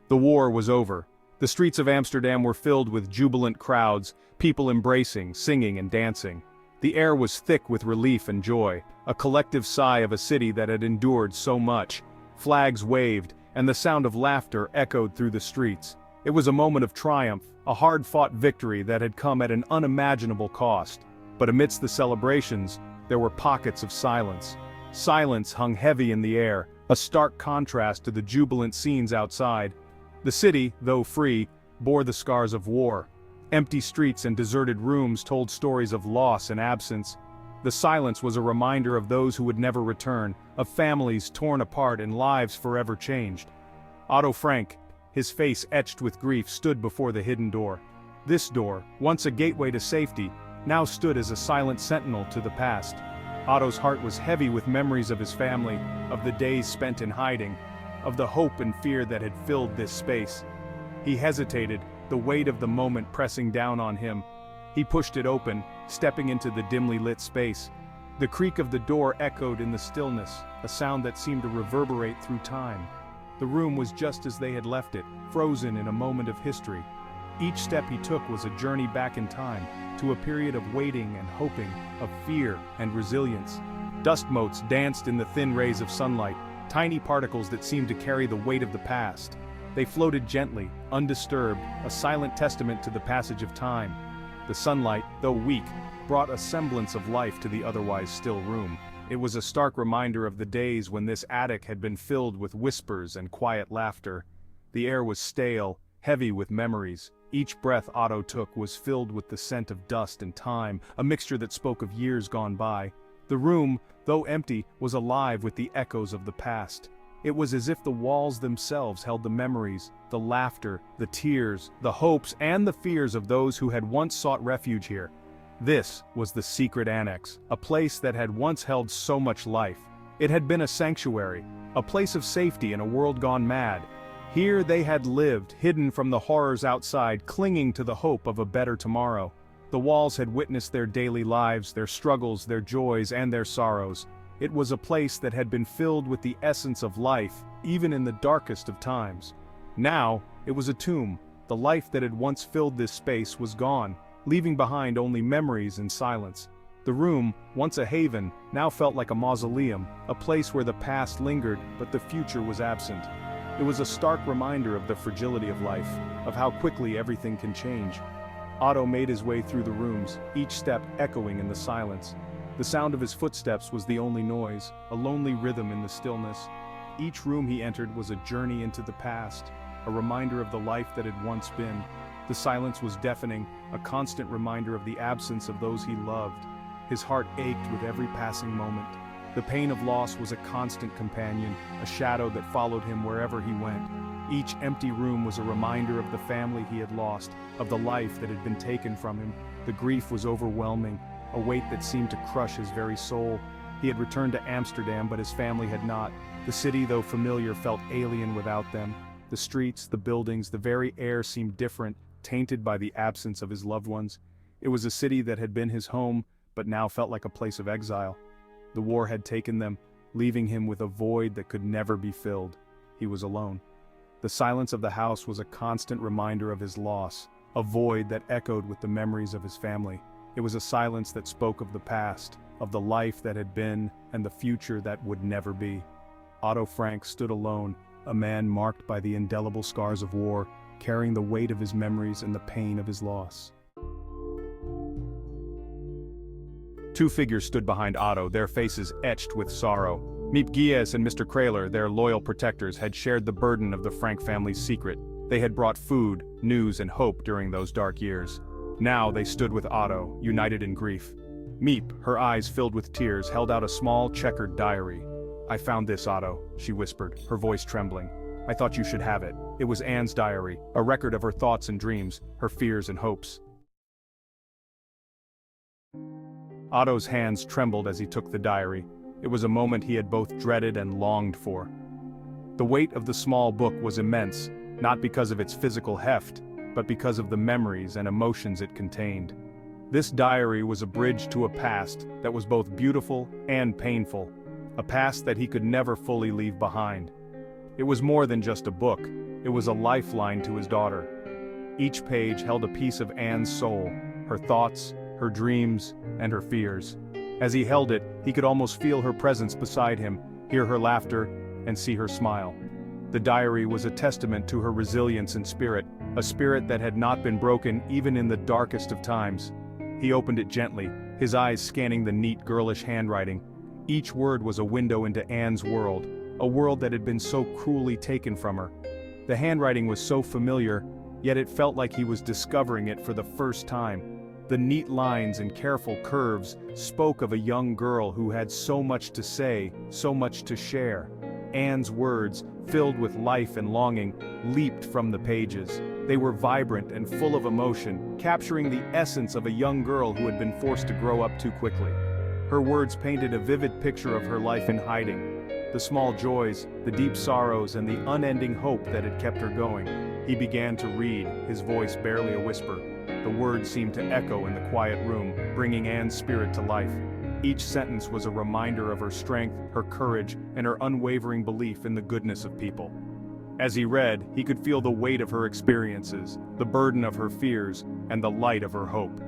The war was over. The streets of Amsterdam were filled with jubilant crowds, people embracing, singing and dancing. The air was thick with relief and joy, a collective sigh of a city that had endured so much. Flags waved, and the sound of laughter echoed through the streets. It was a moment of triumph, a hard-fought victory that had come at an unimaginable cost. But amidst the celebrations, there were pockets of silence. Silence hung heavy in the air, a stark contrast to the jubilant scenes outside. The city, though free, bore the scars of war. Empty streets and deserted rooms told stories of loss and absence. The silence was a reminder of those who would never return, of families torn apart and lives forever changed. Otto Frank, his face etched with grief, stood before the hidden door. This door, once a gateway to safety, now stood as a silent sentinel to the past. Otto's heart was heavy with memories of his family, of the days spent in hiding, of the hope and fear that had filled this space. He hesitated, the weight of the moment pressing down on him. He pushed it open, stepping into the dimly lit space. The creak of the door echoed in the stillness, a sound that seemed to reverberate through time. The room was just as they had left it, frozen in a moment of history. Each step he took was a journey back in time, to a period of waiting and hoping, of fear and resilience. Dust motes danced in the thin rays of sunlight, tiny particles that seemed to carry the weight of the past. They floated gently, undisturbed, a silent testament to the passage of time. The sunlight, though weak, brought a semblance of life to the otherwise still room. It was a stark reminder of the days when this attic had been filled with whispers and quiet laughter. The air was stale, heavy with memories. Each breath Otto took was filled with the scent of dust and time, a mixture that spoke of years gone by. The room, though empty, was alive with the echoes of the past. It was as if the walls themselves held the memories, the laughter, the tears, the hopes and the fears of those who had once sought refuge here. This was the secret Annex, a place that had once held so much life. It had been a sanctuary, a place of safety in a world gone mad. Here they had lived, hidden from the horrors outside, clinging to the hope of a better tomorrow. The walls had witnessed their daily lives, their struggles, their joys, and their sorrows. It was a place that had been filled with the essence of life, even in the darkest of times. Now, it was a tomb. The life that had once filled this space was gone, leaving behind only memories and silence. The room, once a haven, now felt like a mausoleum, a place where the past lingered, but the future was absent. It was a stark reminder of the fragility of life, of how quickly everything can change. Otto made his way through the rooms, each step echoing in the silence. The sound of his footsteps was the only noise, a lonely rhythm in the stillness. Each room he entered was a journey into the past, a reminder of the life that had once been. The silence was deafening, a constant reminder of the absence of those he loved. His heart ached with every passing moment. The pain of loss was a constant companion, a shadow that followed him wherever he went. Each empty room was a reminder of the family he had lost, of the life that had been taken from him. The grief was overwhelming, a weight that seemed to crush his very soul. He had returned to Amsterdam, but his family had not. The city, though familiar, felt alien without them. The streets, the buildings, the very air seemed different, tainted by the absence of his loved ones. It was a city that had been his home, but now felt like a place of exile. The war had taken them, leaving him with a void that could never be filled. He was alone. The silence of the house was a constant reminder of his loss, a void that echoed with the memories of his family. It was a silence that spoke of the past, of the life that had been, and the future that would never be. Otto Frank stood alone, a man marked by the indelible scars of war, carrying the weight of his memories and the pain of his loss. Two figures stood behind Otto, their faces etched with sorrow. Miep Gies and Mr. Kraler, their loyal protectors, had shared the burden of the Frank family's secret. They had brought food, news, and hope during those dark years. Now they stood with Otto, united in grief. Miep, her eyes filled with tears, held out a small checkered diary. "I found this, Otto," she whispered, her voice trembling. "I thought you should have it. It was Anne's diary, a record of her thoughts and dreams, her fears and hopes." Otto's hands trembled as he took the diary. It was a moment he had both dreaded and longed for. The weight of the small book was immense, not because of its physical heft, but because of the memories and emotions it contained. This diary was a bridge to a past that was both beautiful and painful, a past that he could never fully leave behind. It was more than just a book, it was a lifeline to his daughter. Each page held a piece of Anne's soul, her thoughts, her dreams, and her fears. As he held it, he could almost feel her presence beside him, hear her laughter, and see her smile. The diary was a testament to her resilience and spirit, a spirit that had not been broken even in the darkest of times. He opened it gently, his eyes scanning the neat girlish handwriting. Each word was a window into Anne's world, a world that had been so cruelly taken from her. The handwriting was so familiar, yet it felt like he was discovering it for the first time. The neat lines and careful curves spoke of a young girl who had so much to say, so much to share. Anne's words, filled with life and longing, leaped from the pages. They were vibrant and full of emotion, capturing the essence of a young girl who had been forced to grow up too quickly. Her words painted a vivid picture of her life in hiding. The small joys, the deep sorrows, and the unending hope that had kept her going. He began to read, his voice barely a whisper. The words seemed to echo in the quiet room, bringing Anne's spirit to life. Each sentence was a reminder of her strength, her courage, and her unwavering belief in the goodness of people. As he read, he could feel the weight of her experiences, the burden of her fears, and the light of her hope.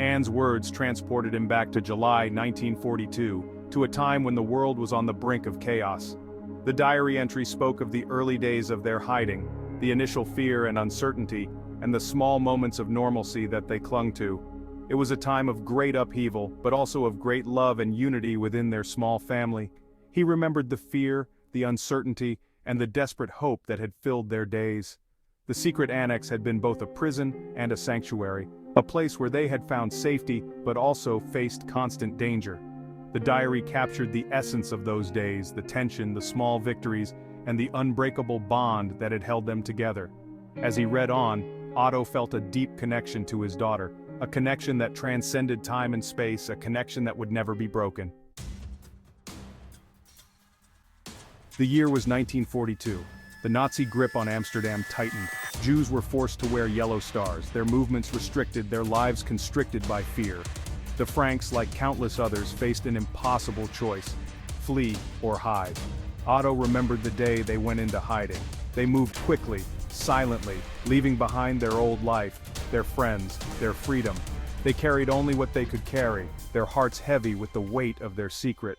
Anne's words transported him back to July 1942, to a time when the world was on the brink of chaos. The diary entry spoke of the early days of their hiding, the initial fear and uncertainty, and the small moments of normalcy that they clung to. It was a time of great upheaval, but also of great love and unity within their small family. He remembered the fear, the uncertainty, and the desperate hope that had filled their days. The secret annex had been both a prison and a sanctuary, a place where they had found safety but also faced constant danger. The diary captured the essence of those days, the tension, the small victories, and the unbreakable bond that had held them together. As he read on, Otto felt a deep connection to his daughter, a connection that transcended time and space, a connection that would never be broken. The year was 1942. The Nazi grip on Amsterdam tightened. Jews were forced to wear yellow stars, their movements restricted, their lives constricted by fear. The Franks, like countless others, faced an impossible choice: flee or hide. Otto remembered the day they went into hiding. They moved quickly, silently, leaving behind their old life, their friends, their freedom. They carried only what they could carry, their hearts heavy with the weight of their secret.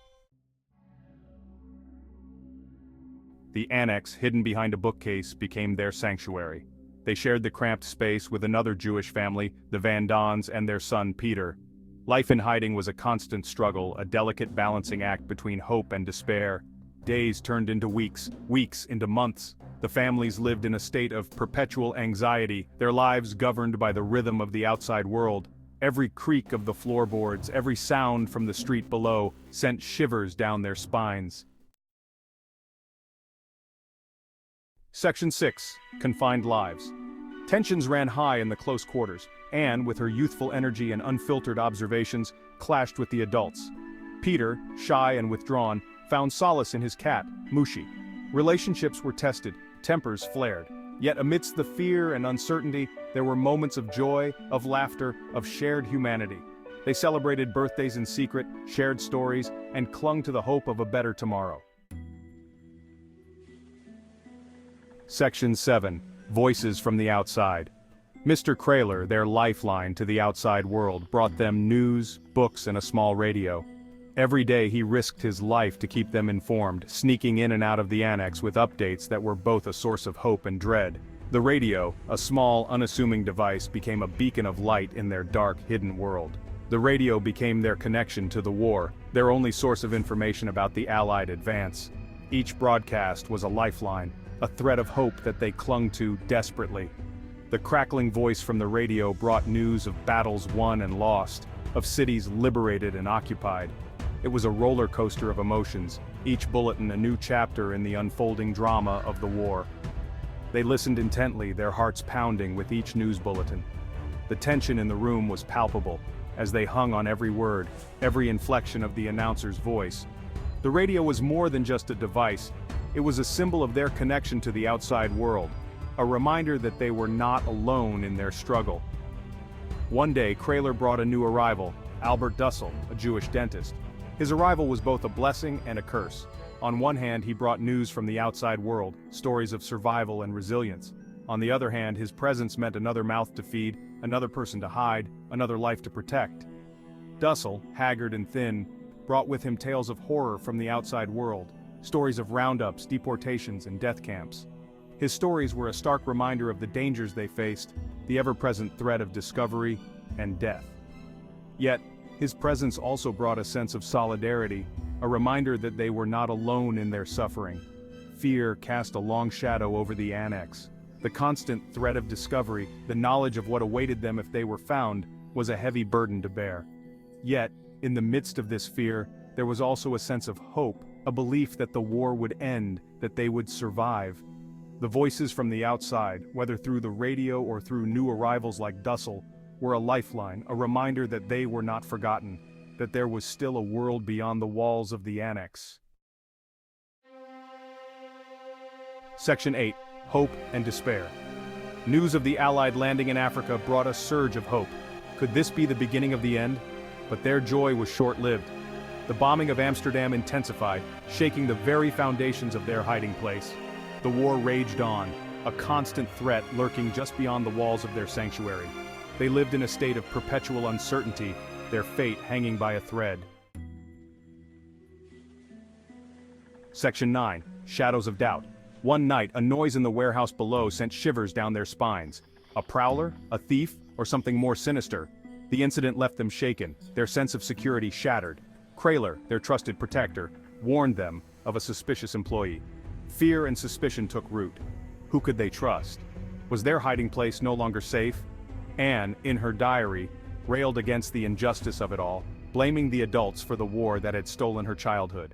The annex, hidden behind a bookcase, became their sanctuary. They shared the cramped space with another Jewish family, the Van Dons, and their son Peter. Life in hiding was a constant struggle, a delicate balancing act between hope and despair. Days turned into weeks, weeks into months. The families lived in a state of perpetual anxiety, their lives governed by the rhythm of the outside world. Every creak of the floorboards, every sound from the street below, sent shivers down their spines. Section 6. Confined Lives. Tensions ran high in the close quarters. Anne, with her youthful energy and unfiltered observations, clashed with the adults. Peter, shy and withdrawn, found solace in his cat, Mushi. Relationships were tested, tempers flared. Yet amidst the fear and uncertainty, there were moments of joy, of laughter, of shared humanity. They celebrated birthdays in secret, shared stories, and clung to the hope of a better tomorrow. Section 7. Voices from the Outside. Mr. Kraler, their lifeline to the outside world, brought them news, books, and a small radio. Every day he risked his life to keep them informed, sneaking in and out of the annex with updates that were both a source of hope and dread. The radio, a small, unassuming device, became a beacon of light in their dark, hidden world. The radio became their connection to the war, their only source of information about the Allied advance. Each broadcast was a lifeline, a thread of hope that they clung to desperately. The crackling voice from the radio brought news of battles won and lost, of cities liberated and occupied. It was a roller coaster of emotions, each bulletin a new chapter in the unfolding drama of the war. They listened intently, their hearts pounding with each news bulletin. The tension in the room was palpable, as they hung on every word, every inflection of the announcer's voice. The radio was more than just a device, it was a symbol of their connection to the outside world, a reminder that they were not alone in their struggle. One day, Kraler brought a new arrival, Albert Dussel, a Jewish dentist. His arrival was both a blessing and a curse. On one hand, he brought news from the outside world, stories of survival and resilience. On the other hand, his presence meant another mouth to feed, another person to hide, another life to protect. Dussel, haggard and thin, brought with him tales of horror from the outside world, stories of roundups, deportations, and death camps. His stories were a stark reminder of the dangers they faced, the ever-present threat of discovery and death. Yet, his presence also brought a sense of solidarity, a reminder that they were not alone in their suffering. Fear cast a long shadow over the Annex. The constant threat of discovery, the knowledge of what awaited them if they were found, was a heavy burden to bear. Yet, in the midst of this fear, there was also a sense of hope, a belief that the war would end, that they would survive. The voices from the outside, whether through the radio or through new arrivals like Dussel, were a lifeline, a reminder that they were not forgotten, that there was still a world beyond the walls of the Annex. Section 8. Hope and Despair. News of the Allied landing in Africa brought a surge of hope. Could this be the beginning of the end? But their joy was short-lived. The bombing of Amsterdam intensified, shaking the very foundations of their hiding place. The war raged on, a constant threat lurking just beyond the walls of their sanctuary. They lived in a state of perpetual uncertainty, their fate hanging by a thread. Section 9. Shadows of Doubt. One night, a noise in the warehouse below sent shivers down their spines. A prowler? A thief? Or something more sinister? The incident left them shaken, their sense of security shattered. Kraler, their trusted protector, warned them of a suspicious employee. Fear and suspicion took root. Who could they trust? Was their hiding place no longer safe? Anne, in her diary, railed against the injustice of it all, blaming the adults for the war that had stolen her childhood.